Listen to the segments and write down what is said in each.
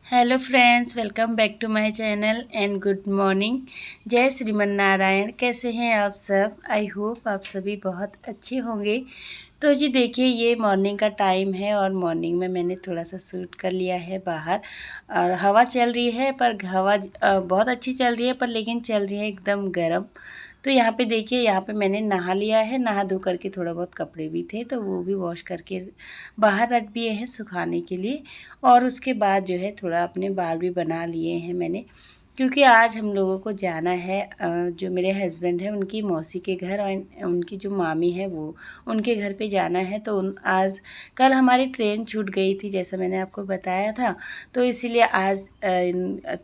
Hello friends, welcome back to my channel and good morning. जय श्रीमन नारायण। कैसे हैं आप सब? आई होप आप सभी बहुत अच्छे होंगे। तो जी देखिए, ये मॉर्निंग का टाइम है और मॉर्निंग में मैंने थोड़ा सा शूट कर लिया है बाहर। और हवा चल रही है, पर हवा बहुत अच्छी चल रही है, पर लेकिन चल रही है एकदम गर्म। तो यहाँ पे देखिए, यहाँ पे मैंने नहा लिया है। नहा धो करके थोड़ा बहुत कपड़े भी थे तो वो भी वॉश करके बाहर रख दिए हैं सुखाने के लिए। और उसके बाद जो है थोड़ा अपने बाल भी बना लिए हैं मैंने, क्योंकि आज हम लोगों को जाना है जो मेरे हस्बैंड हैं उनकी मौसी के घर, और उनकी जो मामी है वो उनके घर पे जाना है। तो आज कल हमारी ट्रेन छूट गई थी, जैसा मैंने आपको बताया था। तो इसीलिए आज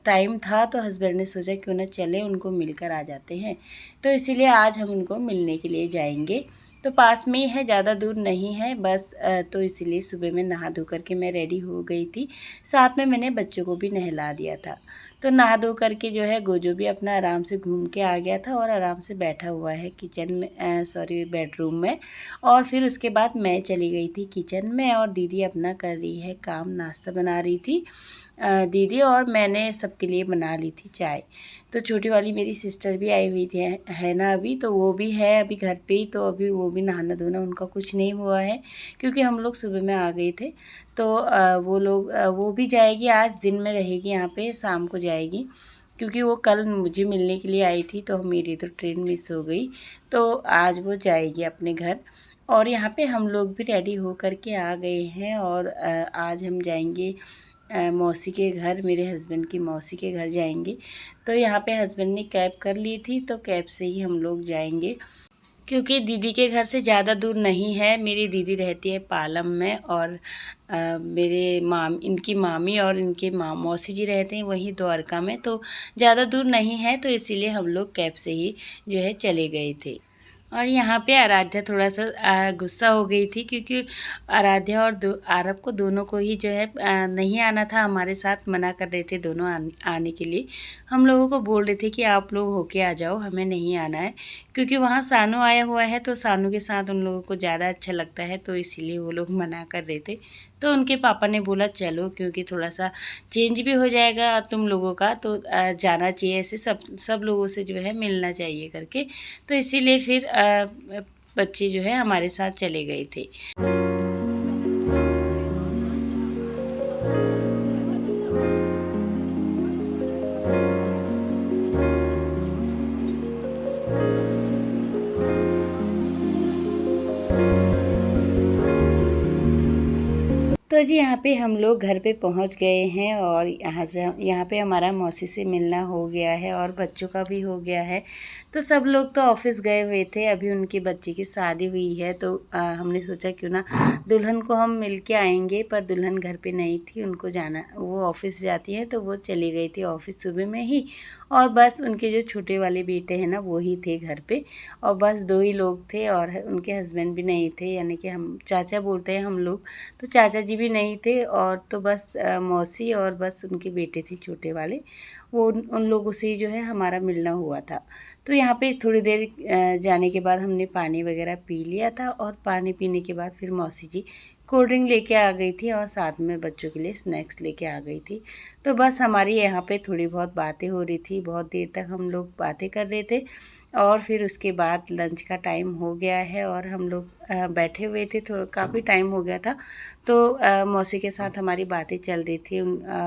टाइम था तो हस्बैंड ने सोचा क्यों ना चले, उनको मिलकर आ जाते हैं। तो इसीलिए आज हम उनको मिलने के लिए जाएंगे। तो पास में ही है, ज़्यादा दूर नहीं है बस। तो इसीलिए सुबह में नहा धो करके मैं रेडी हो गई थी। साथ में मैंने बच्चों को भी नहला दिया था। तो नहा धो करके जो है गोजो भी अपना आराम से घूम के आ गया था और आराम से बैठा हुआ है किचन में, सॉरी बेडरूम में। और फिर उसके बाद मैं चली गई थी किचन में और दीदी अपना कर रही है काम, नाश्ता बना रही थी दीदी। और मैंने सबके लिए बना ली थी चाय। तो छोटी वाली मेरी सिस्टर भी आई हुई थी है ना अभी, तो वो भी है अभी घर पे ही। तो अभी वो भी नहाना धोना उनका कुछ नहीं हुआ है, क्योंकि हम लोग सुबह में आ गए थे। तो वो भी जाएगी, आज दिन में रहेगी यहाँ पे, शाम को जाएगी। क्योंकि वो कल मुझे मिलने के लिए आई थी तो मेरी तो ट्रेन मिस हो गई। तो आज वो जाएगी अपने घर। और यहाँ पे हम लोग भी रेडी हो करके आ गए हैं और आज हम जाएंगे मौसी के घर, मेरे हस्बैंड की मौसी के घर जाएंगे। तो यहाँ पे हस्बैंड ने कैब कर ली थी तो कैब से ही हम लोग जाएंगे, क्योंकि दीदी के घर से ज़्यादा दूर नहीं है। मेरी दीदी रहती है पालम में और मेरे इनकी मामी और इनके मौसी जी रहते हैं वहीं द्वारका में। तो ज़्यादा दूर नहीं है, तो इसीलिए हम लोग कैब से ही जो है चले गए थे। और यहाँ पे आराध्या थोड़ा सा गुस्सा हो गई थी, क्योंकि आराध्या और आरब को दोनों को ही जो है नहीं आना था हमारे साथ। मना कर रहे थे दोनों आने के लिए। हम लोगों को बोल रहे थे कि आप लोग होके आ जाओ, हमें नहीं आना है। क्योंकि वहाँ सानू आया हुआ है तो सानू के साथ उन लोगों को ज़्यादा अच्छा लगता है, तो इसीलिए वो लोग मना कर रहे थे। तो उनके पापा ने बोला चलो, क्योंकि थोड़ा सा चेंज भी हो जाएगा तुम लोगों का, तो जाना चाहिए, ऐसे सब लोगों से जो है मिलना चाहिए करके। तो इसीलिए फिर बच्चे जो है हमारे साथ चले गए थे। तो जी यहाँ पे हम लोग घर पे पहुँच गए हैं और यहाँ पे हमारा मौसी से मिलना हो गया है और बच्चों का भी हो गया है। तो सब लोग तो ऑफिस गए हुए थे, अभी उनकी बच्ची की शादी हुई है। तो हमने सोचा क्यों ना दुल्हन को हम मिल के आएंगे, पर दुल्हन घर पे नहीं थी, उनको जाना, वो ऑफिस जाती है तो वो चली गई थी ऑफिस सुबह में ही। और बस उनके जो छोटे वाले बेटे हैं ना वो ही थे घर पे। और बस दो ही लोग थे और उनके हस्बैंड भी नहीं थे, यानी कि हम चाचा बोलते हैं हम लोग। तो चाचा जी भी नहीं थे, और तो बस मौसी और बस उनके बेटे थे छोटे वाले। वो उन लोगों से ही जो है हमारा मिलना हुआ था। तो यहाँ पे थोड़ी देर जाने के बाद हमने पानी वगैरह पी लिया था, और पानी पीने के बाद फिर मौसी जी कोल्ड ड्रिंक लेके आ गई थी और साथ में बच्चों के लिए स्नैक्स लेके आ गई थी। तो बस हमारी यहाँ पे थोड़ी बहुत बातें हो रही थी, बहुत देर तक हम लोग बातें कर रहे थे। और फिर उसके बाद लंच का टाइम हो गया है और हम लोग बैठे हुए थे, थोड़ा काफ़ी टाइम हो गया था। तो मौसी के साथ हमारी बातें चल रही थी,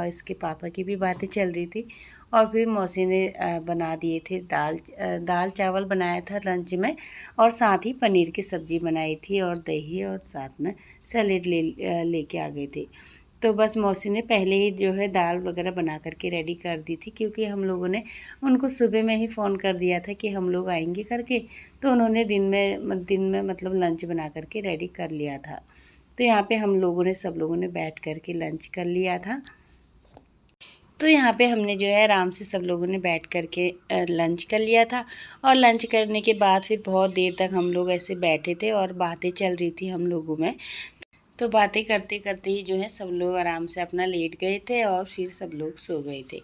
इसके पापा की भी बातें चल रही थी। और फिर मौसी ने बना दिए थे दाल चावल बनाया था लंच में, और साथ ही पनीर की सब्ज़ी बनाई थी और दही, और साथ में सैलेड लेके आ गए थे। तो बस मौसी ने पहले ही जो है दाल वगैरह बना करके रेडी कर दी थी, क्योंकि हम लोगों ने उनको सुबह में ही फ़ोन कर दिया था कि हम लोग आएंगे करके। तो उन्होंने दिन में मतलब लंच बना करके रेडी कर लिया था। तो यहाँ पे हम लोगों ने सब लोगों ने बैठ करके लंच कर लिया था। तो यहाँ पे हमने जो है आराम से सब लोगों ने बैठ करके लंच कर लिया था। और लंच करने के बाद फिर बहुत देर तक हम लोग ऐसे बैठे थे और बातें चल रही थी हम लोगों में। तो बातें करते करते ही जो है सब लोग आराम से अपना लेट गए थे और फिर सब लोग सो गए थे।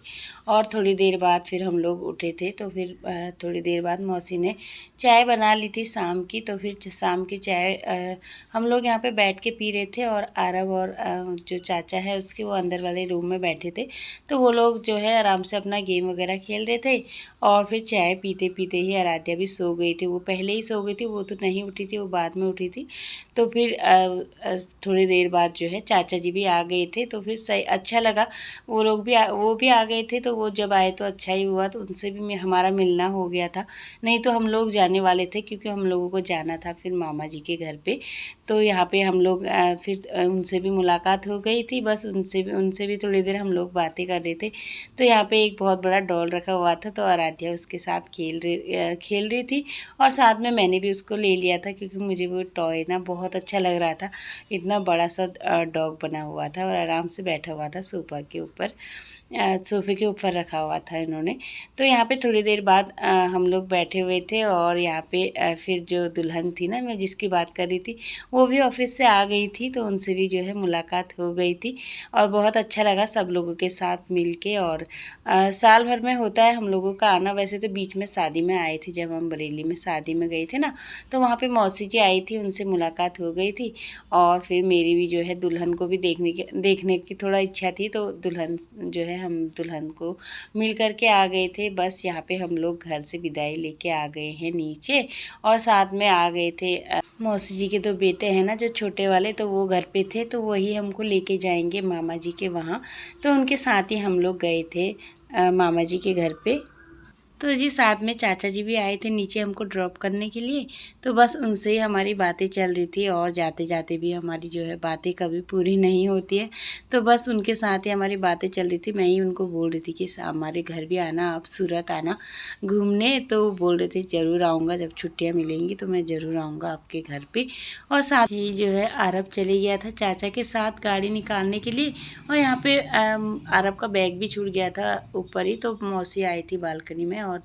और थोड़ी देर बाद फिर हम लोग उठे थे, तो फिर थोड़ी देर बाद मौसी ने चाय बना ली थी शाम की। तो फिर शाम की चाय हम लोग यहाँ पे बैठ के पी रहे थे, और आरव और जो चाचा है उसके, वो अंदर वाले रूम में बैठे थे। तो वो लोग जो है आराम से अपना गेम वगैरह खेल रहे थे। और फिर चाय पीते पीते ही आराध्या भी सो गई थी। वो पहले ही सो गई थी, वो तो नहीं उठी थी, वो बाद में उठी थी। तो फिर थोड़ी देर बाद जो है चाचा जी भी आ गए थे, तो फिर सही अच्छा लगा। वो लोग भी वो भी आ गए थे, तो वो जब आए तो अच्छा ही हुआ, तो उनसे भी हमारा मिलना हो गया था। नहीं तो हम लोग जाने वाले थे, क्योंकि हम लोगों को जाना था फिर मामा जी के घर पे। तो यहाँ पे हम लोग फिर उनसे भी मुलाकात हो गई थी। बस उनसे भी थोड़ी देर हम लोग बातें कर रहे थे। तो यहाँ पे एक बहुत बड़ा डॉल रखा हुआ था, तो आराध्या उसके साथ खेल रही थी। और साथ में मैंने भी उसको ले लिया था, क्योंकि मुझे वो टॉय ना बहुत अच्छा लग रहा था। इतना बड़ा सा डॉग बना हुआ था और आराम से बैठा हुआ था सोफ़े के ऊपर रखा हुआ था इन्होंने। तो यहाँ पे थोड़ी देर बाद हम लोग बैठे हुए थे, और यहाँ पे फिर जो दुल्हन थी ना, मैं जिसकी बात कर रही थी, वो भी ऑफिस से आ गई थी। तो उनसे भी जो है मुलाकात हो गई थी, और बहुत अच्छा लगा सब लोगों के साथ मिल के। और साल भर में होता है हम लोगों का आना। वैसे तो बीच में शादी में आए थे, जब हम बरेली में शादी में गए थे ना, तो वहाँ पे मौसी जी आई थी, उनसे मुलाकात हो गई थी। और फिर मेरी भी जो है दुल्हन को भी देखने की थोड़ा इच्छा थी, तो दुल्हन जो है, हम दुल्हन को मिल करके आ गए थे। बस यहाँ पे हम लोग घर से विदाई लेके आ गए हैं नीचे, और साथ में आ गए थे मौसी जी के 2 बेटे हैं ना, जो छोटे वाले, तो वो घर पे थे, तो वही हमको लेके जाएंगे मामा जी के वहाँ। तो उनके साथ ही हम लोग गए थे मामा जी के घर पे। तो जी साथ में चाचा जी भी आए थे नीचे हमको ड्रॉप करने के लिए। तो बस उनसे ही हमारी बातें चल रही थी, और जाते जाते भी हमारी जो है बातें कभी पूरी नहीं होती है। तो बस उनके साथ ही हमारी बातें चल रही थी। मैं ही उनको बोल रही थी कि हमारे घर भी आना, आप सूरत आना घूमने। तो वो बोल रहे थे ज़रूर आऊँगा, जब छुट्टियाँ मिलेंगी तो मैं ज़रूर आऊँगा आपके घर पर। और साथ ही जो है आरब चले गया था चाचा के साथ गाड़ी निकालने के लिए। और यहाँ पे आरब का बैग भी छूट गया था ऊपर ही। तो मौसी आई थी बालकनी में, और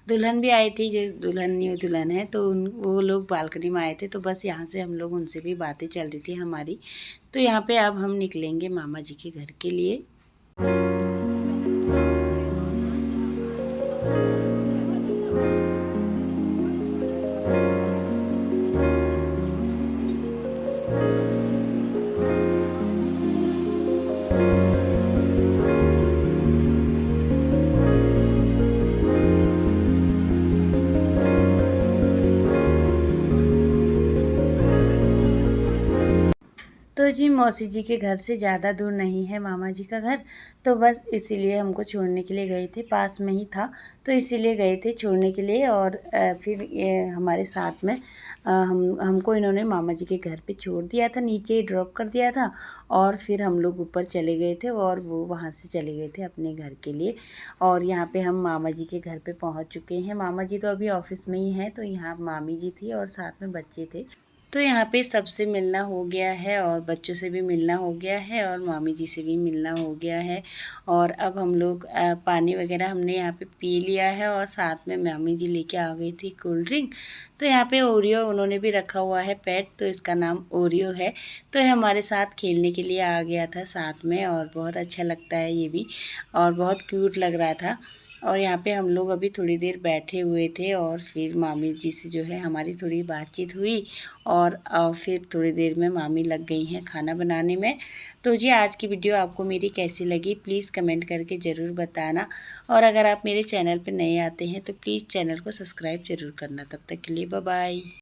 दुल्हन भी आई थी, जो न्यू दुल्हन है, तो वो लोग बालकनी में आए थे। तो बस यहाँ से हम लोग, उनसे भी बातें चल रही थी हमारी। तो यहाँ पे अब हम निकलेंगे मामा जी के घर के लिए। तो जी मौसी जी के घर से ज़्यादा दूर नहीं है मामा जी का घर। तो बस इसीलिए हमको छोड़ने के लिए गए थे, पास में ही था, तो इसीलिए गए थे छोड़ने के लिए। और फिर ये हमारे साथ में हमको इन्होंने मामा जी के घर पे छोड़ दिया था, नीचे ही ड्रॉप कर दिया था। और फिर हम लोग ऊपर चले गए थे, और वो वहाँ से चले गए थे अपने घर के लिए। और यहाँ पे हम मामा जी के घर पे पहुँच चुके हैं। मामा जी तो अभी ऑफिस में ही हैं, तो यहाँ मामी जी थी और साथ में बच्चे थे। तो यहाँ पे सबसे मिलना हो गया है, और बच्चों से भी मिलना हो गया है, और मामी जी से भी मिलना हो गया है। और अब हम लोग पानी वगैरह हमने यहाँ पे पी लिया है, और साथ में मामी जी लेके आ गई थी कोल्ड ड्रिंक। तो यहाँ पे ओरियो उन्होंने भी रखा हुआ है पेट, तो इसका नाम ओरियो है। तो ये हमारे साथ खेलने के लिए आ गया था साथ में, और बहुत अच्छा लगता है ये भी, और बहुत क्यूट लग रहा था। और यहाँ पे हम लोग अभी थोड़ी देर बैठे हुए थे, और फिर मामी जी से जो है हमारी थोड़ी बातचीत हुई। और फिर थोड़ी देर में मामी लग गई हैं खाना बनाने में। तो जी आज की वीडियो आपको मेरी कैसी लगी प्लीज़ कमेंट करके ज़रूर बताना। और अगर आप मेरे चैनल पर नए आते हैं तो प्लीज़ चैनल को सब्सक्राइब ज़रूर करना। तब तक के लिए बाय बाय।